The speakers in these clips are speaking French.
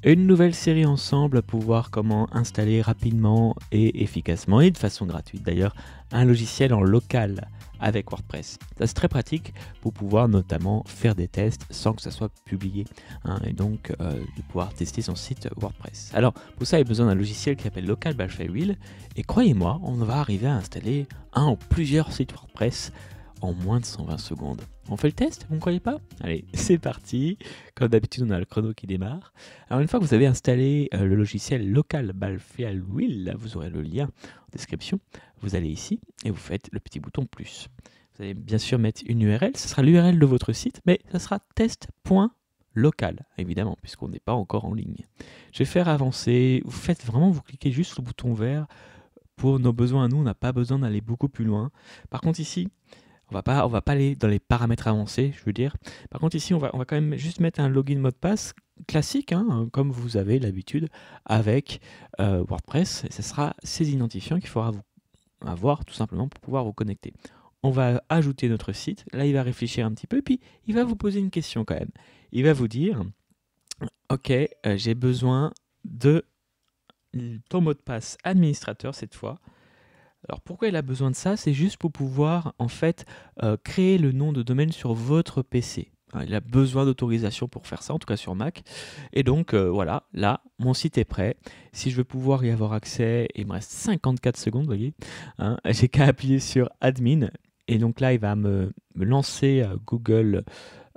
Une nouvelle série ensemble pour voir comment installer rapidement et efficacement, et de façon gratuite d'ailleurs, un logiciel en local avec WordPress. Ça, c'est très pratique pour pouvoir notamment faire des tests sans que ça soit publié, hein, et donc de pouvoir tester son site WordPress. Alors pour ça, il y a besoin d'un logiciel qui s'appelle Local by Flywheel, et croyez-moi, on va arriver à installer un ou plusieurs sites WordPress en moins de 120 secondes. On fait le test, vous ne croyez pas? Allez, c'est parti. Comme d'habitude, on a le chrono qui démarre. Alors une fois que vous avez installé le logiciel Local by Flywheel, vous aurez le lien en description. Vous allez ici et vous faites le petit bouton plus. Vous allez bien sûr mettre une URL, ce sera l'URL de votre site, mais ça sera test.local, évidemment, puisqu'on n'est pas encore en ligne. Je vais faire avancer, vous cliquez juste sur le bouton vert. Pour nos besoins à nous, on n'a pas besoin d'aller beaucoup plus loin. Par contre ici, on va pas aller dans les paramètres avancés, je veux dire. Par contre, ici, on va quand même juste mettre un login mot de passe classique, hein, comme vous avez l'habitude avec WordPress. Et ce sera ces identifiants qu'il faudra vous avoir tout simplement pour pouvoir vous connecter. On va ajouter notre site. Là, il va réfléchir un petit peu, puis il va vous poser une question quand même. Il va vous dire, OK, j'ai besoin de ton mot de passe administrateur cette fois. Alors pourquoi il a besoin de ça? C'est juste pour pouvoir en fait créer le nom de domaine sur votre PC. Il a besoin d'autorisation pour faire ça, en tout cas sur Mac. Et donc voilà, là, mon site est prêt. Si je veux pouvoir y avoir accès, il me reste 54 secondes, vous voyez. Hein, j'ai qu'à appuyer sur Admin. Et donc là, il va me lancer Google,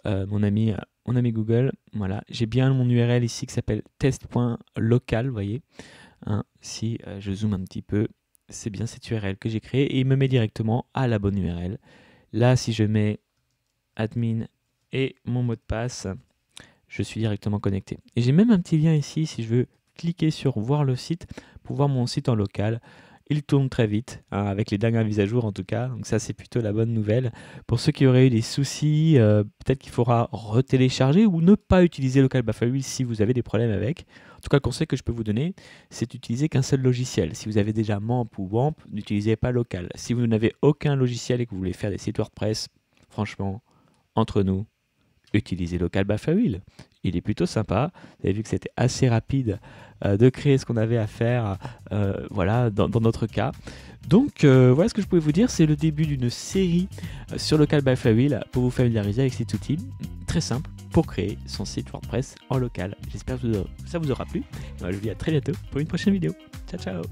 mon ami Google. Voilà, j'ai bien mon URL ici qui s'appelle test.local, vous voyez. Hein, si je zoome un petit peu, c'est bien cette URL que j'ai créée et il me met directement à la bonne URL. Là, si je mets admin et mon mot de passe, je suis directement connecté. Et j'ai même un petit lien ici, si je veux cliquer sur voir le site, pour voir mon site en local. Il tourne très vite, hein, avec les dernières mises à jour en tout cas, donc ça c'est plutôt la bonne nouvelle. Pour ceux qui auraient eu des soucis, peut-être qu'il faudra retélécharger ou ne pas utiliser Local by Flywheel si vous avez des problèmes avec. En tout cas, le conseil que je peux vous donner, c'est d'utiliser qu'un seul logiciel. Si vous avez déjà MAMP ou WAMP, n'utilisez pas Local. Si vous n'avez aucun logiciel et que vous voulez faire des sites WordPress, franchement, entre nous, utilisez Local by Flywheel. Il est plutôt sympa. Vous avez vu que c'était assez rapide de créer ce qu'on avait à faire, voilà, dans notre cas. Donc voilà ce que je pouvais vous dire. C'est le début d'une série sur Local by Flywheel pour vous familiariser avec cet outil très simple pour créer son site WordPress en local. J'espère que ça vous aura plu. Moi, je vous dis à très bientôt pour une prochaine vidéo. Ciao, ciao!